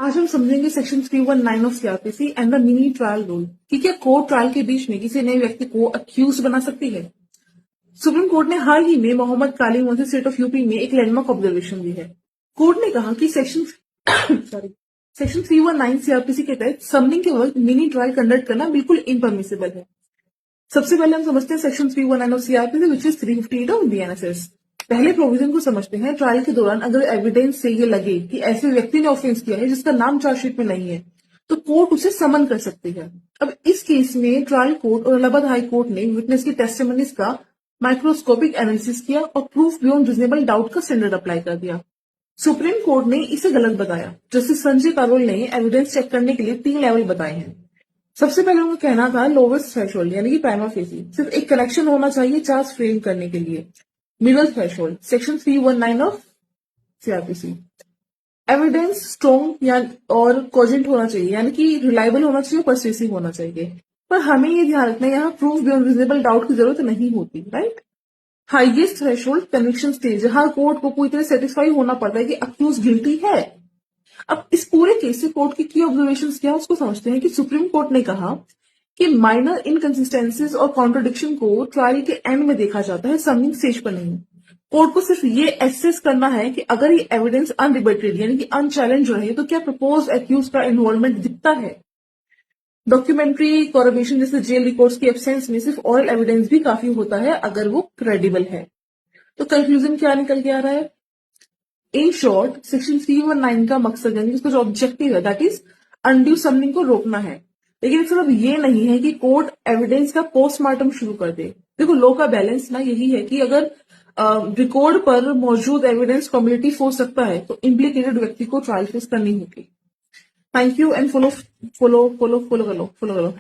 आज हम समझेंगे section 319 of CrPC and the mini trial rule कि क्या कोर्ट ट्रायल के बीच में किसी नए व्यक्ति को अक्यूज बना सकती है। सुप्रीम कोर्ट ने हाल ही में मोहम्मद काली वर्सेस स्टेट ऑफ यूपी में एक लैंडमार्क ऑब्जर्वेशन दी है। कोर्ट ने कहा कि सेक्शन सेक्शन 319 सीआरपीसी के तहत समनिंग के वक्त मिनी ट्रायल कंडक्ट करना बिल्कुल इनपरमिसिबल है। सबसे पहले हम समझते हैं section 319 of CrPC which is 358 of BNSS. पहले प्रोविजन को समझते हैं। ट्रायल के दौरान अगर एविडेंस से ये लगे कि ऐसे व्यक्ति ने ऑफेंस किया है जिसका नाम चार्जशीट में नहीं है तो कोर्ट उसे समन कर सकती है। अब इस केस में ट्रायल कोर्ट और इलाहाबाद हाई कोर्ट ने विटनेस की टेस्टिमनीज का माइक्रोस्कोपिक एनालिसिस किया और प्रूफ बियॉन्ड रीजनेबल डाउट का स्टैंडर्ड अप्लाई कर दिया। सुप्रीम कोर्ट ने इसे गलत बताया। जस्टिस संजय करोल ने एविडेंस चेक करने के लिए 3 लेवल बताए हैं। सबसे पहले उनका कहना था लोवेस्ट थ्रेशोल्ड यानी कि प्राइमा फेसी सिर्फ एक कनेक्शन होना चाहिए चार्ज फ्रेम करने के लिए। Middle threshold section 319 of CrPC evidence strong और कॉजेंट होना चाहिए यानी कि रिलायबल होना चाहिए, परsuasive होना चाहिए। पर हमें ये ध्यान रखना है यहाँ प्रूफ बियॉन्ड रीजनेबल डाउट की जरूरत नहीं होती, right. Highest threshold conviction stage जहां कोर्ट को पूरी तरह सेटिस्फाई होना पड़ता है कि अक्यूज गिल्टी है। अब इस पूरे केस से कोर्ट की ऑब्जर्वेशन क्या उसको समझते हैं कि सुप्रीम कोर्ट ने कहा कि माइनर इनकंसिस्टेंसीज और कॉन्ट्रोडिक्शन को ट्रायल के एंड में देखा जाता है, समनिंग स्टेज पर नहीं। कोर्ट को सिर्फ ये एसेस करना है कि अगर ये एविडेंस अनरिबेटेड यानी कि अनचैलेंज रहे तो क्या प्रपोज एक्यूज का इन्वॉल्वमेंट दिखता है। डॉक्यूमेंट्री कॉरबेशन जैसे जेल रिकॉर्ड्स की एब्सेंस में सिर्फ ऑरल एविडेंस भी काफी होता है अगर वो क्रेडिबल है। तो कंक्लूजन क्या निकल के आ रहा है। इन शॉर्ट सेक्शन 319 का मकसद यानी उसका जो ऑब्जेक्टिव है दैट इज अनड्यू समनिंग को रोकना है, लेकिन मतलब ये नहीं है कि कोर्ट एविडेंस का पोस्टमार्टम शुरू कर दे। देखो लॉ का बैलेंस ना यही है कि अगर रिकॉर्ड पर मौजूद एविडेंस कम्युनिटी हो सकता है तो इम्प्लीकेटेड व्यक्ति को ट्रायल फेस करनी होगी। थैंक यू एंड फॉलो करो।